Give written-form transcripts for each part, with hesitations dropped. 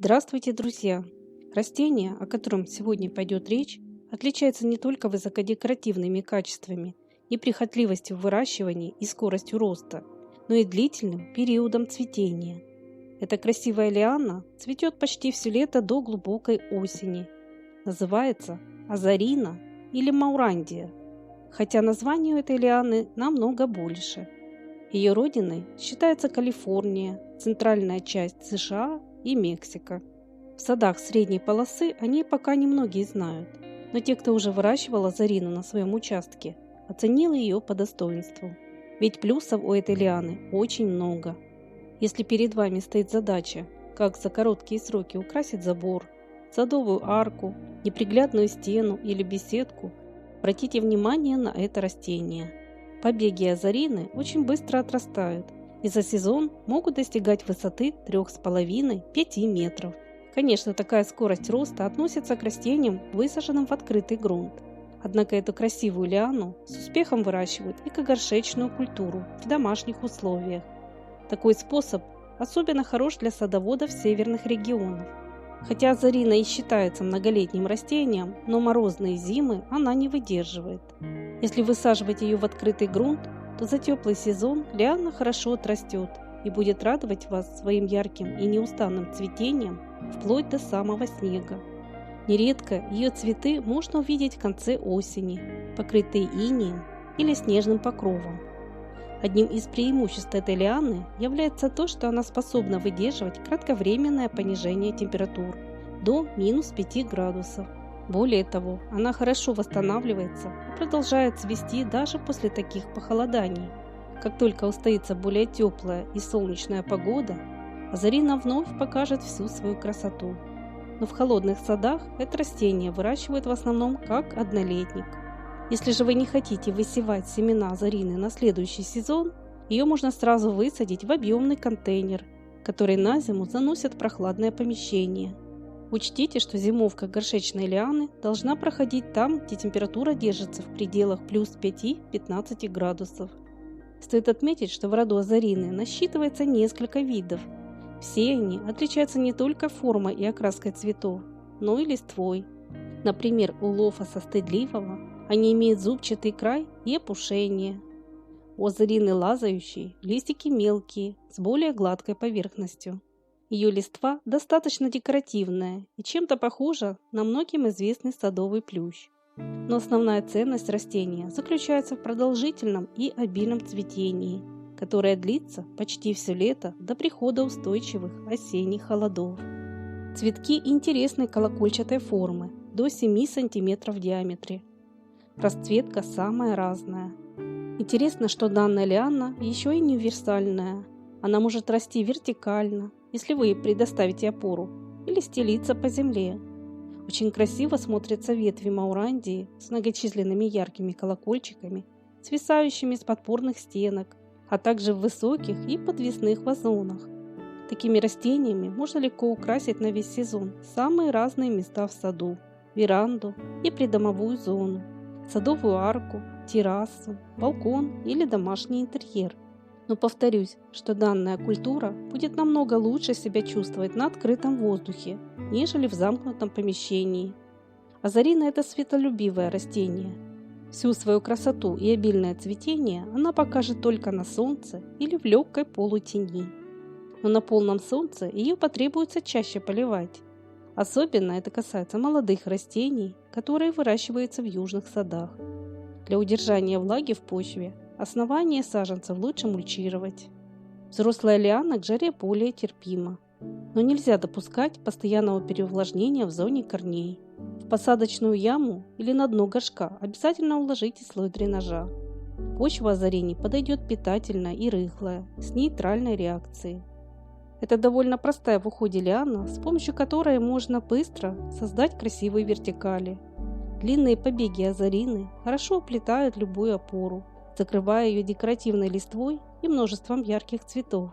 Здравствуйте, друзья! Растение, о котором сегодня пойдет речь, отличается не только высокодекоративными качествами, неприхотливостью в выращивании и скоростью роста, но и длительным периодом цветения. Эта красивая лиана цветет почти все лето до глубокой осени. Называется азарина или маурандия, хотя название у этой лианы намного больше. Ее родиной считается Калифорния, центральная часть США и Мексика. В садах средней полосы о ней пока немногие знают, но те, кто уже выращивал азарину на своем участке, оценил ее по достоинству. Ведь плюсов у этой лианы очень много. Если перед вами стоит задача, как за короткие сроки украсить забор, садовую арку, неприглядную стену или беседку, обратите внимание на это растение. Побеги азарины очень быстро отрастают и за сезон могут достигать высоты 3,5–5 метров. Конечно, такая скорость роста относится к растениям, высаженным в открытый грунт. Однако эту красивую лиану с успехом выращивают и как горшечную культуру в домашних условиях. Такой способ особенно хорош для садоводов северных регионов. Хотя азарина и считается многолетним растением, но морозные зимы она не выдерживает. Если высаживать ее в открытый грунт, то за теплый сезон лиана хорошо отрастет и будет радовать вас своим ярким и неустанным цветением вплоть до самого снега. Нередко ее цветы можно увидеть в конце осени, покрытые инеем или снежным покровом. Одним из преимуществ этой лианы является то, что она способна выдерживать кратковременное понижение температур до -5 градусов. Более того, она хорошо восстанавливается и продолжает цвести даже после таких похолоданий. Как только устоится более теплая и солнечная погода, азарина вновь покажет всю свою красоту. Но в холодных садах это растение выращивают в основном как однолетник. Если же вы не хотите высевать семена азарины на следующий сезон, ее можно сразу высадить в объемный контейнер, который на зиму заносят в прохладное помещение. Учтите, что зимовка горшечной лианы должна проходить там, где температура держится в пределах +5–15 градусов. Стоит отметить, что в роду азарины насчитывается несколько видов. Все они отличаются не только формой и окраской цветов, но и листвой. Например, у лофоса стыдливого они имеют зубчатый край и опушение. У азарины лазающей листики мелкие, с более гладкой поверхностью. Ее листва достаточно декоративная и чем-то похожа на многим известный садовый плющ. Но основная ценность растения заключается в продолжительном и обильном цветении, которое длится почти все лето до прихода устойчивых осенних холодов. Цветки интересной колокольчатой формы, до 7 см в диаметре. Расцветка самая разная. Интересно, что данная лиана еще и универсальная. Она может расти вертикально, если вы ей предоставите опору, или стелиться по земле. Очень красиво смотрятся ветви маурандии с многочисленными яркими колокольчиками, свисающими с подпорных стенок, а также в высоких и подвесных вазонах. Такими растениями можно легко украсить на весь сезон самые разные места в саду, веранду и придомовую зону, садовую арку, террасу, балкон или домашний интерьер. Но повторюсь, что данная культура будет намного лучше себя чувствовать на открытом воздухе, нежели в замкнутом помещении. Азарина – это светолюбивое растение. Всю свою красоту и обильное цветение она покажет только на солнце или в легкой полутени. Но на полном солнце ее потребуется чаще поливать. Особенно это касается молодых растений, которые выращиваются в южных садах. Для удержания влаги в почве основание саженцев лучше мульчировать. Взрослая лиана к жаре более терпима, но нельзя допускать постоянного переувлажнения в зоне корней. В посадочную яму или на дно горшка обязательно уложите слой дренажа. Почва азарини подойдет питательная и рыхлая, с нейтральной реакцией. Это довольно простая в уходе лиана, с помощью которой можно быстро создать красивые вертикали. Длинные побеги азарины хорошо уплетают любую опору, закрывая ее декоративной листвой и множеством ярких цветов.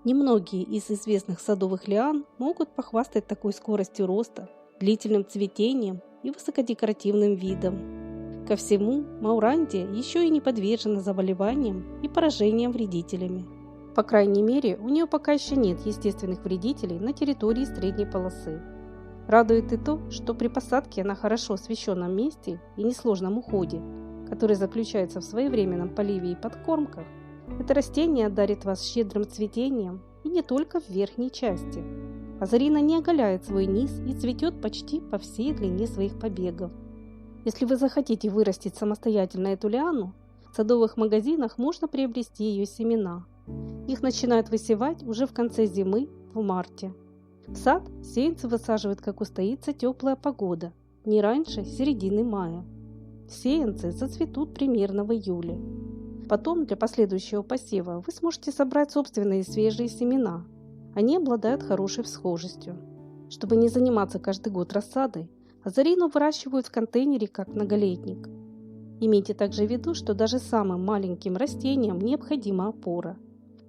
Немногие из известных садовых лиан могут похвастать такой скоростью роста, длительным цветением и высокодекоративным видом. Ко всему, маурандия еще и не подвержена заболеваниям и поражениям вредителями. По крайней мере, у нее пока еще нет естественных вредителей на территории средней полосы. Радует и то, что при посадке на хорошо освещенном месте и несложном уходе, который заключается в своевременном поливе и подкормках, это растение дарит вас щедрым цветением и не только в верхней части. Азарина не оголяет свой низ и цветет почти по всей длине своих побегов. Если вы захотите вырастить самостоятельно эту лиану, в садовых магазинах можно приобрести ее семена. Их начинают высевать уже в конце зимы, в марте. В сад сеянцы высаживают, как устоится теплая погода, не раньше середины мая. Сеянцы зацветут примерно в июле. Потом для последующего посева вы сможете собрать собственные свежие семена. Они обладают хорошей всхожестью. Чтобы не заниматься каждый год рассадой, азарину выращивают в контейнере как многолетник. Имейте также в виду, что даже самым маленьким растениям необходима опора.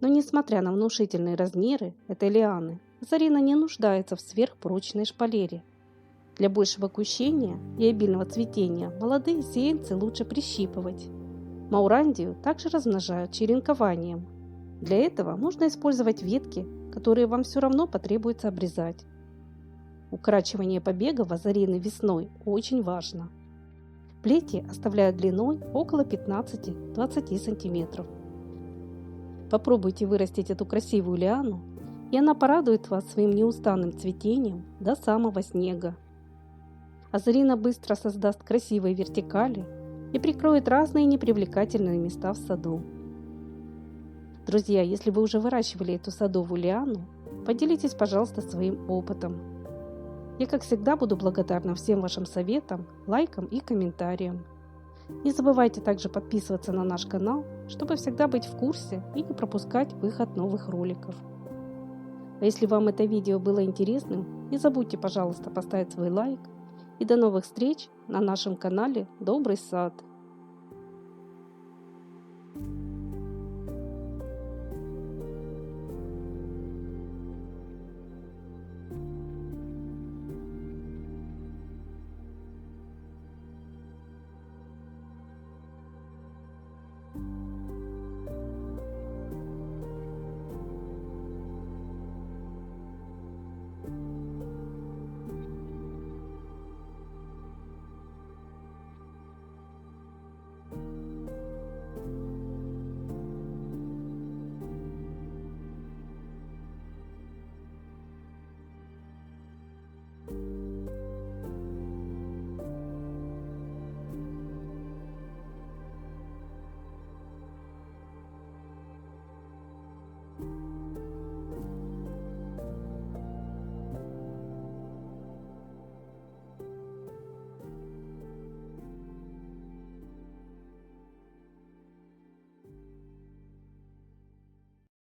Но несмотря на внушительные размеры этой лианы, азарина не нуждается в сверхпрочной шпалере. Для большего кущения и обильного цветения молодые сеянцы лучше прищипывать. Маурандию также размножают черенкованием. Для этого можно использовать ветки, которые вам все равно потребуется обрезать. Укорачивание побегов азарины весной очень важно. Плети оставляют длиной около 15-20 см. Попробуйте вырастить эту красивую лиану, и она порадует вас своим неустанным цветением до самого снега. Азарина быстро создаст красивые вертикали и прикроет разные непривлекательные места в саду. Друзья, если вы уже выращивали эту садовую лиану, поделитесь, пожалуйста, своим опытом. Я, как всегда, буду благодарна всем вашим советам, лайкам и комментариям. Не забывайте также подписываться на наш канал, чтобы всегда быть в курсе и не пропускать выход новых роликов. А если вам это видео было интересным, не забудьте, пожалуйста, поставить свой лайк. И до новых встреч на нашем канале Добрый сад.